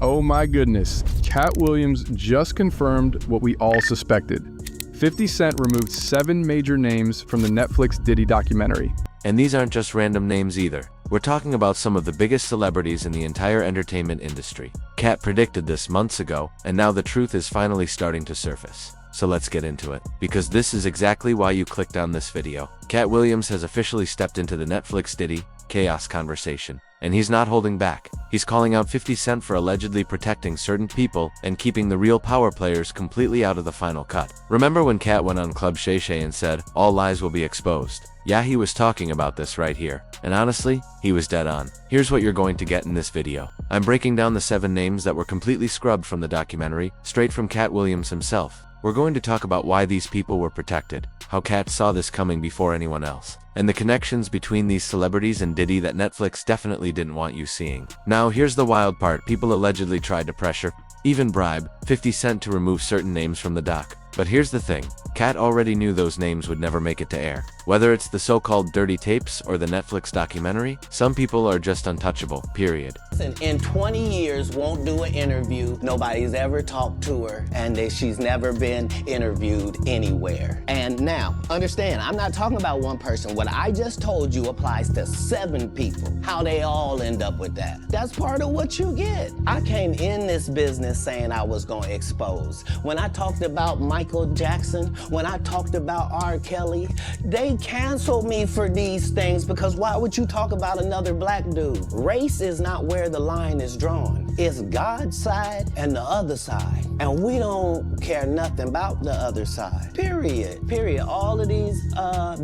Oh my goodness, Katt Williams just confirmed what we all suspected. 50 Cent removed 7 major names from the Netflix Diddy documentary. And these aren't just random names either. We're talking about some of the biggest celebrities in the entire entertainment industry. Katt predicted this months ago, and now the truth is finally starting to surface. So let's get into it, because this is exactly why you clicked on this video. Katt Williams has officially stepped into the Netflix Diddy chaos conversation, and he's not holding back. He's calling out 50 Cent for allegedly protecting certain people and keeping the real power players completely out of the final cut. Remember when Katt went on Club Shay Shay and said, "All lies will be exposed"? Yeah, he was talking about this right here. And honestly, he was dead on. Here's what you're going to get in this video. I'm breaking down the 7 names that were completely scrubbed from the documentary, straight from Katt Williams himself. We're going to talk about why these people were protected, how Katt saw this coming before anyone else, and the connections between these celebrities and Diddy that Netflix definitely didn't want you seeing. Now here's the wild part. People allegedly tried to pressure, even bribe, 50 Cent to remove certain names from the doc. But here's the thing, Katt already knew those names would never make it to air. Whether it's the so-called dirty tapes or the Netflix documentary, some people are just untouchable, period. In 20 years, won't do an interview. Nobody's ever talked to her, and she's never been interviewed anywhere. And now, understand, I'm not talking about one person. What I just told you applies to 7 people. How they all end up with that. That's part of what you get. I came in this business saying I was going to expose. When I talked about Michael Jackson, when I talked about R. Kelly, they canceled me for these things because why would you talk about another black dude? Race is not where the line is drawn. It's God's side and the other side. And we don't care nothing about the other side. Period. Period. All of these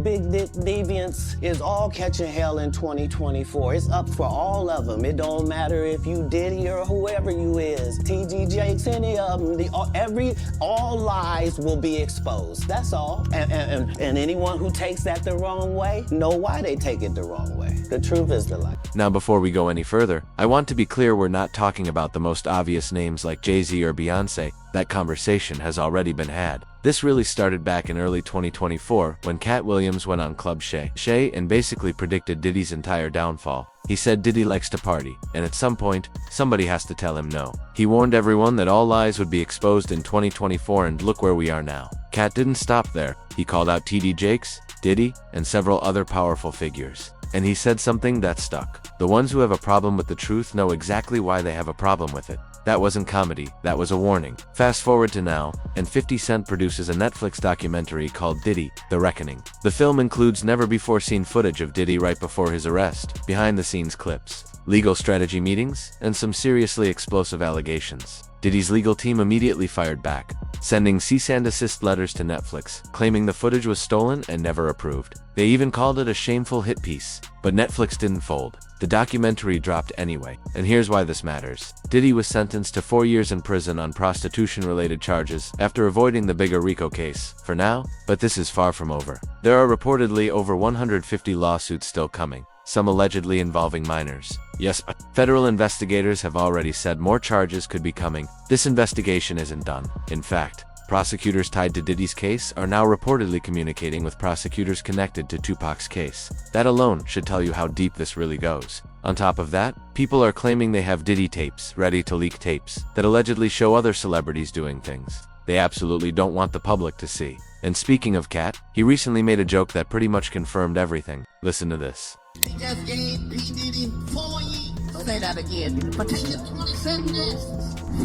big dick deviants is all catching hell in 2024. It's up for all of them. It don't matter if you Diddy or whoever you is. TG Jakes, any of them. All lies will be exposed. That's all. And anyone who takes that the wrong way, know why they take it the wrong way. The truth is the lie. Now before we go any further, I want to be clear we're not talking about the most obvious names like Jay-Z or Beyonce. That conversation has already been had. This really started back in early 2024 when Katt Williams went on Club Shay Shay and basically predicted Diddy's entire downfall. He said Diddy likes to party, and at some point, somebody has to tell him no. He warned everyone that all lies would be exposed in 2024, and look where we are now. Katt didn't stop there. He called out TD Jakes, Diddy, and several other powerful figures. And he said something that stuck. The ones who have a problem with the truth know exactly why they have a problem with it. That wasn't comedy, that was a warning. Fast forward to now, and 50 Cent produces a Netflix documentary called Diddy, The Reckoning. The film includes never-before-seen footage of Diddy right before his arrest, behind-the-scenes clips, legal strategy meetings, and some seriously explosive allegations. Diddy's legal team immediately fired back, sending cease and desist letters to Netflix, claiming the footage was stolen and never approved. They even called it a shameful hit piece, but Netflix didn't fold. The documentary dropped anyway, and here's why this matters. Diddy was sentenced to 4 years in prison on prostitution-related charges after avoiding the bigger RICO case, for now, but this is far from over. There are reportedly over 150 lawsuits still coming, some allegedly involving minors. Yes, federal investigators have already said more charges could be coming. This investigation isn't done. In fact, prosecutors tied to Diddy's case are now reportedly communicating with prosecutors connected to Tupac's case. That alone should tell you how deep this really goes. On top of that, people are claiming they have Diddy tapes, ready to leak tapes, that allegedly show other celebrities doing things they absolutely don't want the public to see. And speaking of Katt, he recently made a joke that pretty much confirmed everything. Listen to this. He just gave P. Diddy 4 years. Say that again. But they get 27 years.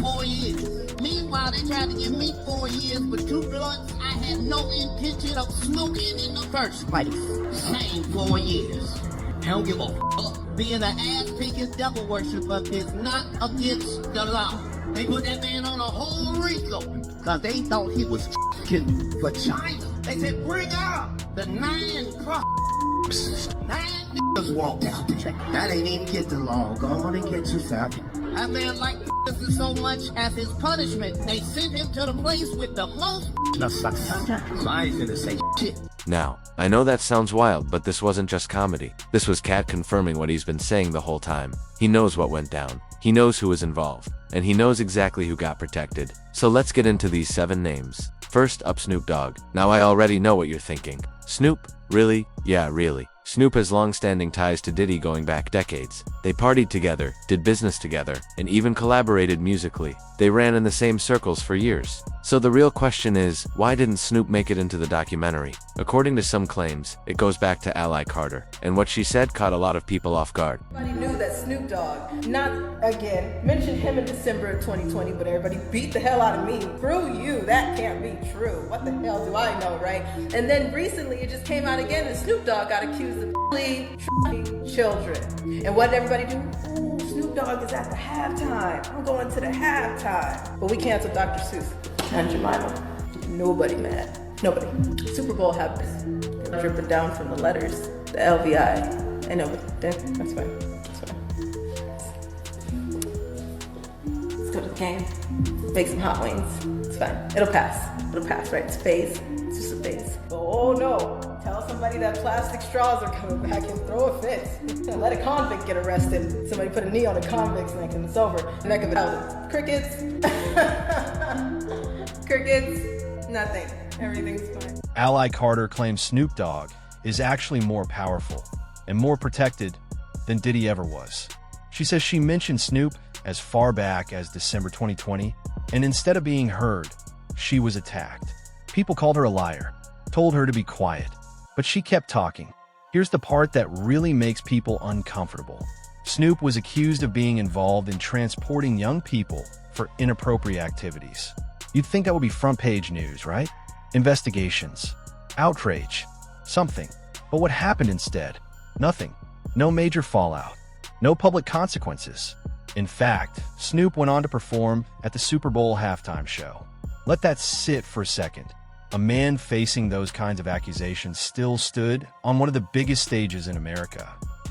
4 years. Meanwhile, they tried to give me 4 years for 2 blunts I had no intention of smoking in the first place. Same 4 years. I don't give a fuck. Being an ass-picking devil worshiper is not against the law. They put that man on a whole RICO because they thought he was f***ing for China. They said, bring out the 9 niggas walked out there. That ain't even get the law. Go on and get yourself. That man liked this so much as his punishment. They sent him to the place with the most. No, so I ain't gonna say shit. Now, I know that sounds wild, but this wasn't just comedy. This was Katt confirming what he's been saying the whole time. He knows what went down. He knows who was involved. And he knows exactly who got protected. So let's get into these 7 names. First up, Snoop Dogg. Now I already know what you're thinking. Snoop? Really? Yeah, really. Snoop has long-standing ties to Diddy going back decades. They partied together, did business together, and even collaborated musically. They ran in the same circles for years. So the real question is, why didn't Snoop make it into the documentary? According to some claims, it goes back to Ally Carter, and what she said caught a lot of people off guard. Everybody knew that Snoop Dogg, not again, mentioned him in December of 2020, but everybody beat the hell out of me. Screw you, that can't be true. What the hell do I know, right? And then recently it just came out again and Snoop Dogg got accused of children. And what did everybody do? Ooh, Snoop Dogg is at the halftime. I'm going to the halftime. But we canceled Dr. Seuss and Jemima. Nobody mad. Nobody. Super Bowl happens. Dripping down from the letters, the LVI. I know, but that's fine. That's fine. Let's go to the game. Make some hot wings. It's fine. It'll pass. It'll pass, right? It's a phase. It's just a phase. Oh no. Tell somebody that plastic straws are coming back and throw a fit. Let a convict get arrested. Somebody put a knee on a convict's neck and it's over. Neck of it. Crickets. Crickets. Nothing. Everything's fine. Ally Carter claims Snoop Dogg is actually more powerful and more protected than Diddy ever was. She says she mentioned Snoop as far back as December 2020, and instead of being heard, she was attacked. People called her a liar, told her to be quiet, but she kept talking. Here's the part that really makes people uncomfortable. Snoop was accused of being involved in transporting young people for inappropriate activities. You'd think that would be front-page news, right? Investigations, outrage, something. But what happened instead? Nothing. No major fallout. No public consequences. In fact, Snoop went on to perform at the Super Bowl halftime show. Let that sit for a second. A man facing those kinds of accusations still stood on one of the biggest stages in America.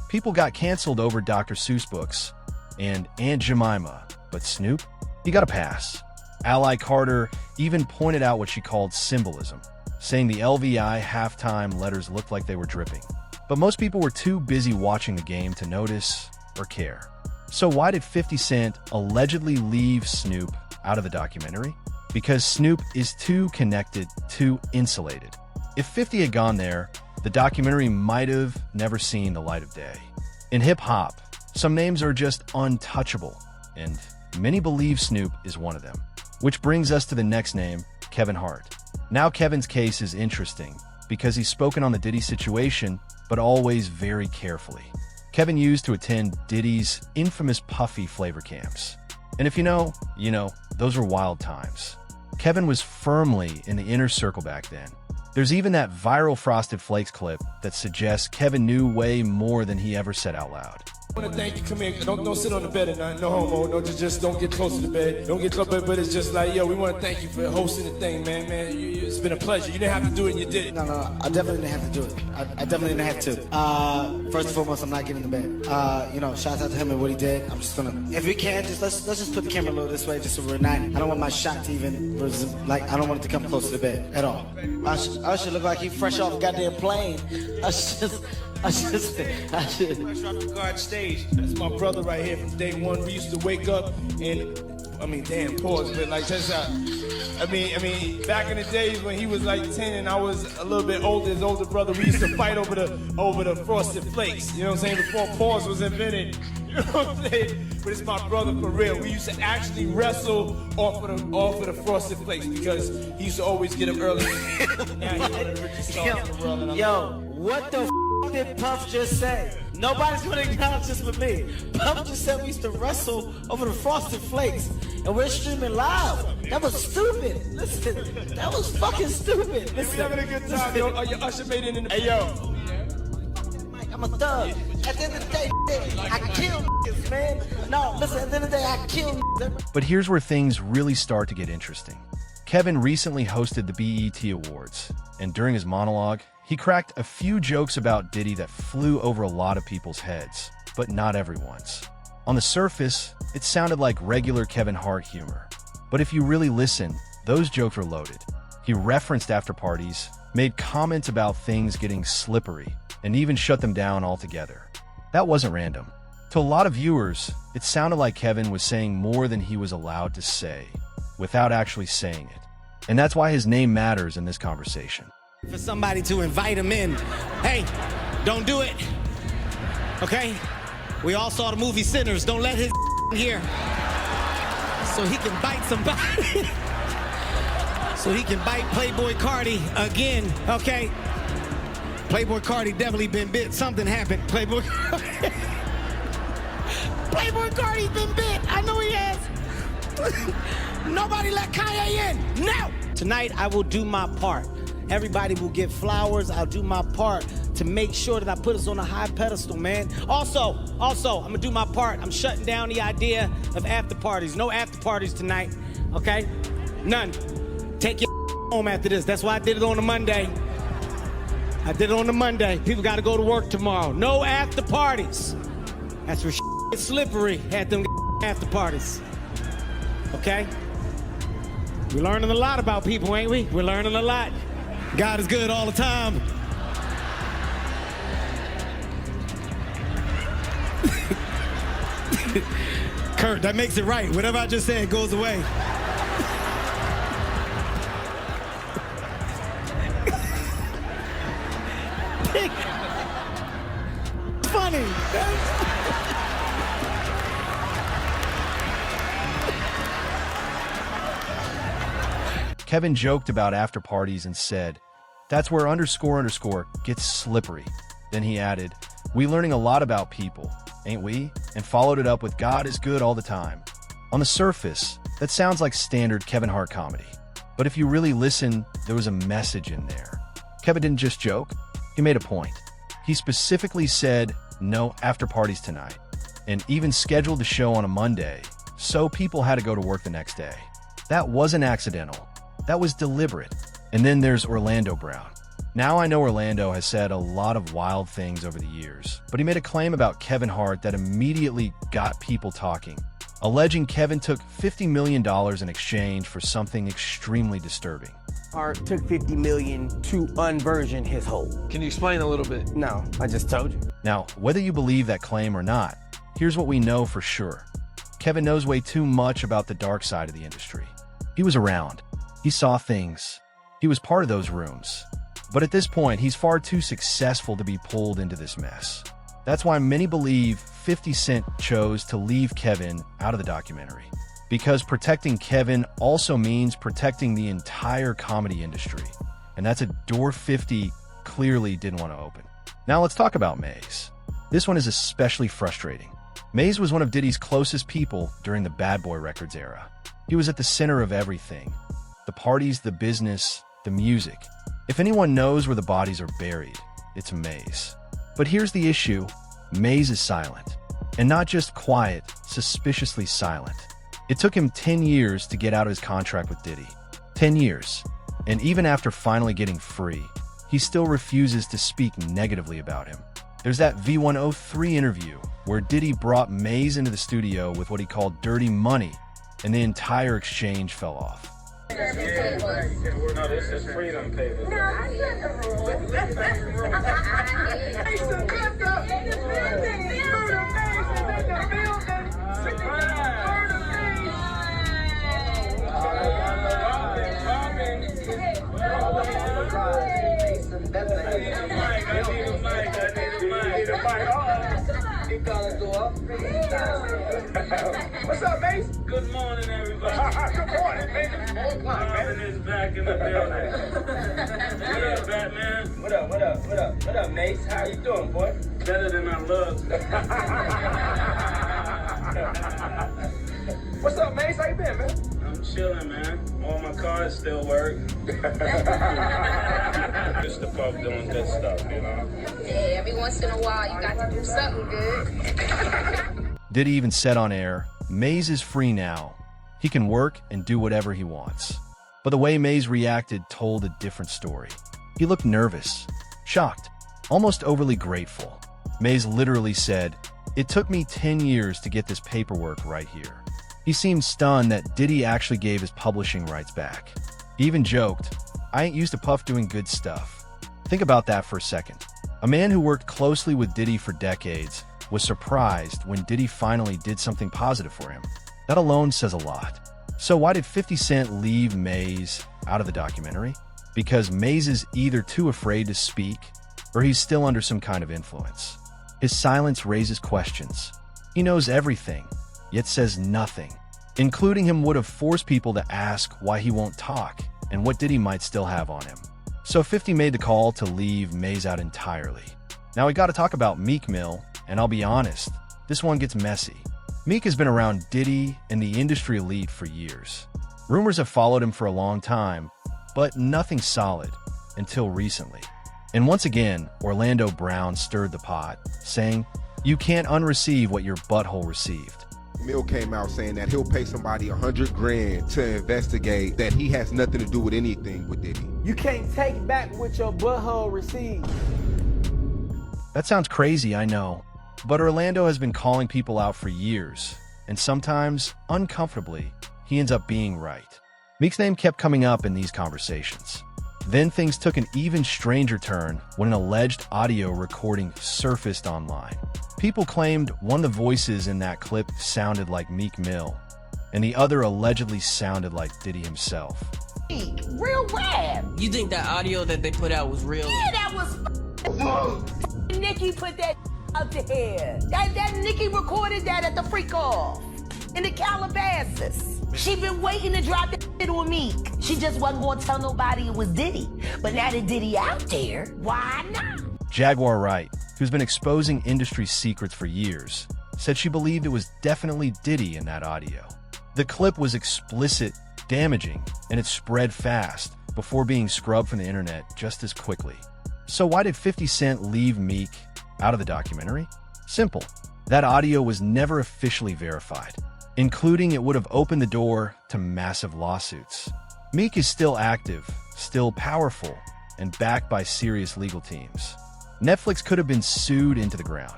People got canceled over Dr. Seuss books and Aunt Jemima, but Snoop, he got a pass. Ally Carter even pointed out what she called symbolism, saying the LVI halftime letters looked like they were dripping. But most people were too busy watching the game to notice or care. So why did 50 Cent allegedly leave Snoop out of the documentary? Because Snoop is too connected, too insulated. If 50 had gone there, the documentary might have never seen the light of day. In hip-hop, some names are just untouchable, and many believe Snoop is one of them. Which brings us to the next name, Kevin Hart. Now Kevin's case is interesting because he's spoken on the Diddy situation, but always very carefully. Kevin used to attend Diddy's infamous Puffy flavor camps. And if you know, those were wild times. Kevin was firmly in the inner circle back then. There's even that viral Frosted Flakes clip that suggests Kevin knew way more than he ever said out loud. I want to thank you. Come here. Don't sit on the bed at night. No homo. No, just don't get close to the bed. Don't get close, but it's just like, yo, we want to thank you for hosting the thing, man. It's been a pleasure. You didn't have to do it, and you did it. No, I definitely didn't have to do it. I definitely didn't have to. First and foremost, I'm not getting in the bed. Shout out to him and what he did. I'm just gonna, if we can, let's just put the camera a little this way, just so we're not. I don't want my shot to even, I don't want it to come close to the bed at all. I should look like he fresh off a goddamn plane. I should. Fresh off the guard stage. That's my brother right here from day one. We used to wake up and, pause, but like that's how. Back in the days when he was like 10 and I was a little bit older, his older brother, we used to fight over the Frosted Flakes. You know what I'm saying? Before pause was invented. You know what I'm saying? But it's my brother for real. We used to actually wrestle off of the Frosted Flakes because he used to always get up early. Now he's one of the richest stars in the world. Yo, what the did Puff just say? Nobody's gonna acknowledge this but me. Puff just said we used to wrestle over the Frosted Flakes, and we're streaming live. That was stupid. Listen, that was fucking stupid. Listen, we're having a good time, yo. Oh, your usher made it in the. Hey, yo. I'm a thug. At the end of the day, I kill niggas, man. No, listen, at the end of the day, I kill niggas. But here's where things really start to get interesting. Kevin recently hosted the BET Awards, and during his monologue, he cracked a few jokes about Diddy that flew over a lot of people's heads, but not everyone's. On the surface, it sounded like regular Kevin Hart humor. But if you really listen, those jokes were loaded. He referenced after parties, made comments about things getting slippery, and even shut them down altogether. That wasn't random. To a lot of viewers, it sounded like Kevin was saying more than he was allowed to say, without actually saying it. And that's why his name matters in this conversation. For somebody to invite him in. Hey, Don't do it. Okay? We all saw the movie Sinners. Don't let his here. So he can bite somebody. So he can bite Playboy Cardi again, okay? Playboy Cardi definitely been bit. Something happened. Playboy Cardi's been bit. I know he has. Nobody let Kanye in. No! Tonight, I will do my part. Everybody will get flowers. I'll do my part to make sure that I put us on a high pedestal, man. Also, I'm gonna do my part. I'm shutting down the idea of after parties. No after parties tonight, okay? None. Take your home after this. That's why I did it on a Monday. I did it on a Monday. People gotta go to work tomorrow. No after parties. That's where it's slippery at them after parties. Okay? We're learning a lot about people, ain't we? We're learning a lot. God is good all the time. Kurt, that makes it right. Whatever I just said goes away. Funny. Kevin joked about after parties and said, "That's where __ gets slippery." Then he added, "We learning a lot about people, ain't we?" And followed it up with, "God is good all the time." On the surface, that sounds like standard Kevin Hart comedy. But if you really listen, there was a message in there. Kevin didn't just joke, he made a point. He specifically said, no after parties tonight, and even scheduled the show on a Monday, so people had to go to work the next day. That wasn't accidental. That was deliberate. And then there's Orlando Brown. Now I know Orlando has said a lot of wild things over the years, but he made a claim about Kevin Hart that immediately got people talking, alleging Kevin took $50 million in exchange for something extremely disturbing. Hart took $50 million to unversion his hole. Can you explain a little bit? No, I just told you. Now, whether you believe that claim or not, here's what we know for sure. Kevin knows way too much about the dark side of the industry. He was around. He saw things. He was part of those rooms. But at this point, he's far too successful to be pulled into this mess. That's why many believe 50 Cent chose to leave Kevin out of the documentary. Because protecting Kevin also means protecting the entire comedy industry. And that's a door 50 clearly didn't want to open. Now let's talk about Maze. This one is especially frustrating. Maze was one of Diddy's closest people during the Bad Boy Records era. He was at the center of everything. The parties, the business, the music. If anyone knows where the bodies are buried, it's Maze. But here's the issue. Maze is silent. And not just quiet, suspiciously silent. It took him 10 years to get out of his contract with Diddy. 10 years. And even after finally getting free, he still refuses to speak negatively about him. There's that V103 interview where Diddy brought Maze into the studio with what he called dirty money, and the entire exchange fell off. No, this is freedom paper. No, I said the rule. What's up, Mace? Good morning, everybody. Good morning, man. Marvin is back in the building. What up, Batman? What up, Mace? How you doing, boy? Better than I look. What's up, Mace? How you been, man? I'm chilling, man. All my cars still work. Just the Puff doing good stuff, you know? Yeah, every once in a while you got to do something good. Diddy even said on air, Maze is free now. He can work and do whatever he wants. But the way Maze reacted told a different story. He looked nervous, shocked, almost overly grateful. Maze literally said, "It took me 10 years to get this paperwork right here." He seemed stunned that Diddy actually gave his publishing rights back. He even joked, "I ain't used to Puff doing good stuff." Think about that for a second. A man who worked closely with Diddy for decades was surprised when Diddy finally did something positive for him. That alone says a lot. So why did 50 Cent leave Maze out of the documentary? Because Maze is either too afraid to speak, or he's still under some kind of influence. His silence raises questions. He knows everything, yet says nothing. Including him would have forced people to ask why he won't talk and what Diddy might still have on him. So 50 made the call to leave Maze out entirely. Now we gotta talk about Meek Mill, and I'll be honest, this one gets messy. Meek has been around Diddy and the industry elite for years. Rumors have followed him for a long time, but nothing solid until recently. And once again, Orlando Brown stirred the pot, saying, "You can't unreceive what your butthole received." Mill came out saying that he'll pay somebody $100 grand to investigate that he has nothing to do with anything with Diddy. You can't take back what your butthole received. That sounds crazy, I know, but Orlando has been calling people out for years, and sometimes, uncomfortably, he ends up being right. Meek's name kept coming up in these conversations. Then things took an even stranger turn when an alleged audio recording surfaced online. People claimed one of the voices in that clip sounded like Meek Mill, and the other allegedly sounded like Diddy himself. Real rap. You think that audio that they put out was real? Yeah, that was Nicki put that out there. That Nicki recorded that at the freak off in the Calabasas. She been waiting to drop that shit on Meek. She just wasn't gonna tell nobody it was Diddy. But now that Diddy out there, why not? Jaguar Wright, who's been exposing industry secrets for years, said she believed it was definitely Diddy in that audio. The clip was explicit, damaging, and it spread fast before being scrubbed from the internet just as quickly. So why did 50 Cent leave Meek out of the documentary? Simple. That audio was never officially verified, including it would have opened the door to massive lawsuits. Meek is still active, still powerful, and backed by serious legal teams. Netflix could have been sued into the ground.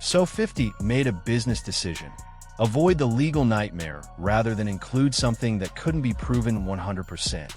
So 50 made a business decision. Avoid the legal nightmare rather than include something that couldn't be proven 100%.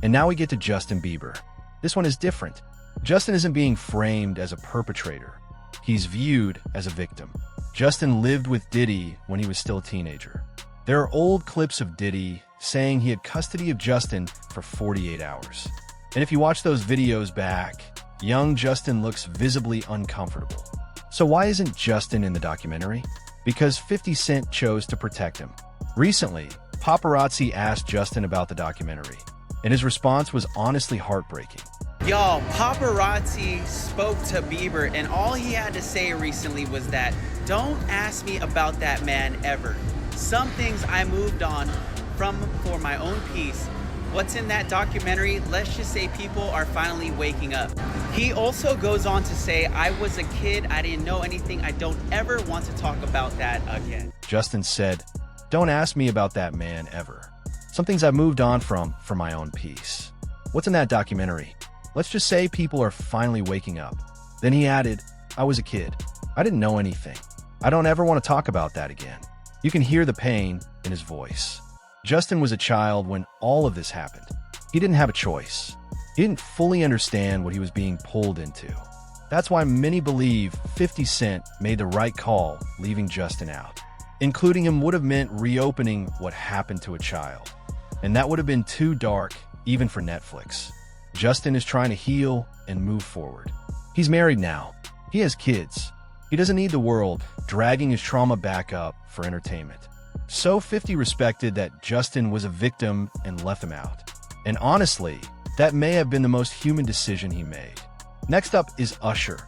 And now we get to Justin Bieber. This one is different. Justin isn't being framed as a perpetrator. He's viewed as a victim. Justin lived with Diddy when he was still a teenager. There are old clips of Diddy saying he had custody of Justin for 48 hours. And if you watch those videos back, young Justin looks visibly uncomfortable. So why isn't Justin in the documentary? Because 50 Cent chose to protect him. Recently, paparazzi asked Justin about the documentary, and his response was honestly heartbreaking. Y'all, paparazzi spoke to Bieber, and all he had to say recently was that, "Don't ask me about that man ever. Some things I moved on from for my own peace. What's in that documentary, let's just say people are finally waking up." He also goes on to say, "I was a kid, I didn't know anything, I don't ever want to talk about that again." Justin said, "Don't ask me about that man ever. Some things I've moved on from for my own peace." What's in that documentary? Let's just say people are finally waking up. Then he added, "I was a kid. I didn't know anything. I don't ever want to talk about that again." You can hear the pain in his voice. Justin was a child when all of this happened. He didn't have a choice. He didn't fully understand what he was being pulled into. That's why many believe 50 Cent made the right call leaving Justin out. Including him would have meant reopening what happened to a child. And that would have been too dark, even for Netflix. Justin is trying to heal and move forward. He's married now. He has kids. He doesn't need the world dragging his trauma back up for entertainment. So 50 respected that Justin was a victim and left him out. And honestly, that may have been the most human decision he made. Next up is Usher,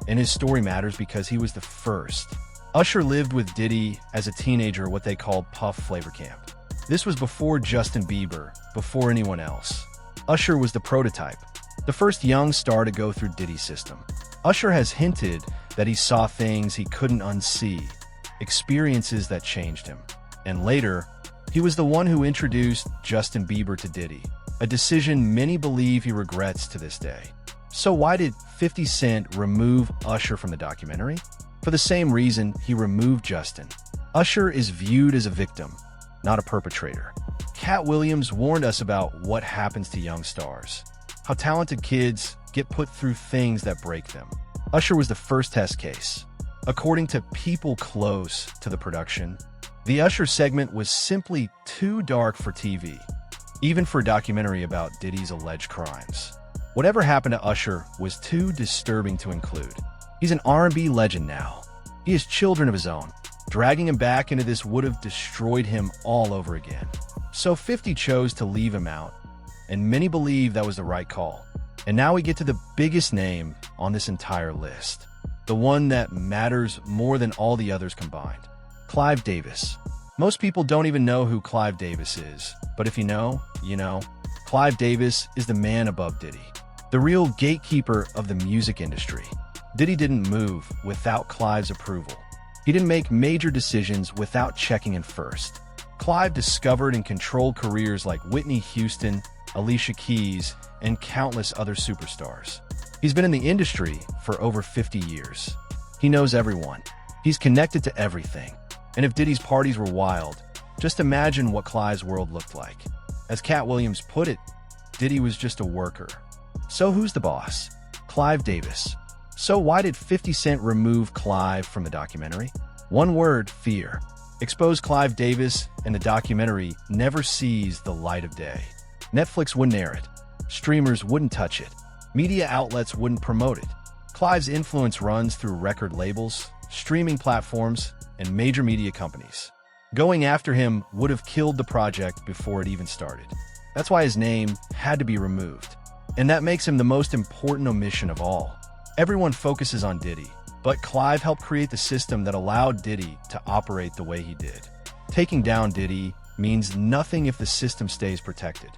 and his story matters because he was the first. Usher lived with Diddy as a teenager what they called Puff Flavor Camp. This was before Justin Bieber, before anyone else. Usher was the prototype, the first young star to go through Diddy's system. Usher has hinted that he saw things he couldn't unsee, experiences that changed him. And later, he was the one who introduced Justin Bieber to Diddy, a decision many believe he regrets to this day. So why did 50 Cent remove Usher from the documentary? For the same reason he removed Justin. Usher is viewed as a victim, not a perpetrator. Katt Williams warned us about what happens to young stars, how talented kids get put through things that break them. Usher was the first test case. According to people close to the production, the Usher segment was simply too dark for TV, even for a documentary about Diddy's alleged crimes. Whatever happened to Usher was too disturbing to include. He's an R&B legend now. He has children of his own. Dragging him back into this would have destroyed him all over again. So 50 chose to leave him out, and many believe that was the right call. And now we get to the biggest name on this entire list. The one that matters more than all the others combined. Clive Davis. Most people don't even know who Clive Davis is, but if you know, you know. Clive Davis is the man above Diddy, the real gatekeeper of the music industry. Diddy didn't move without Clive's approval. He didn't make major decisions without checking in first. Clive discovered and controlled careers like Whitney Houston, Alicia Keys, and countless other superstars. He's been in the industry for over 50 years. He knows everyone. He's connected to everything. And if Diddy's parties were wild, just imagine what Clive's world looked like. As Katt Williams put it, Diddy was just a worker. So who's the boss? Clive Davis. So why did 50 Cent remove Clive from the documentary? One word: fear. Expose Clive Davis, and the documentary never sees the light of day. Netflix wouldn't air it. Streamers wouldn't touch it. Media outlets wouldn't promote it. Clive's influence runs through record labels, streaming platforms, and major media companies. Going after him would have killed the project before it even started. That's why his name had to be removed. And that makes him the most important omission of all. Everyone focuses on Diddy, but Clive helped create the system that allowed Diddy to operate the way he did. Taking down Diddy means nothing if the system stays protected.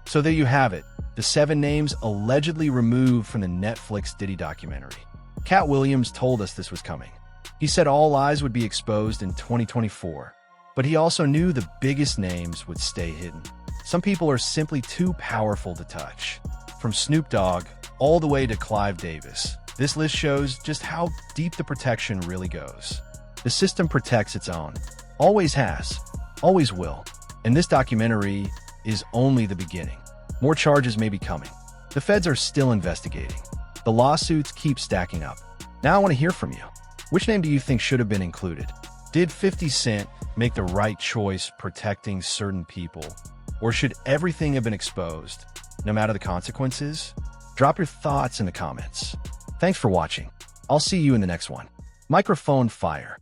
So there you have it, the 7 names allegedly removed from the Netflix Diddy documentary. Katt Williams told us this was coming. He said all lies would be exposed in 2024, but he also knew the biggest names would stay hidden. Some people are simply too powerful to touch. From Snoop Dogg all the way to Clive Davis, this list shows just how deep the protection really goes. The system protects its own. Always has. Always will. And this documentary is only the beginning. More charges may be coming. The feds are still investigating. The lawsuits keep stacking up. Now I want to hear from you. Which name do you think should have been included? Did 50 Cent make the right choice protecting certain people? Or should everything have been exposed, no matter the consequences? Drop your thoughts in the comments. Thanks for watching. I'll see you in the next one. Microphone fire.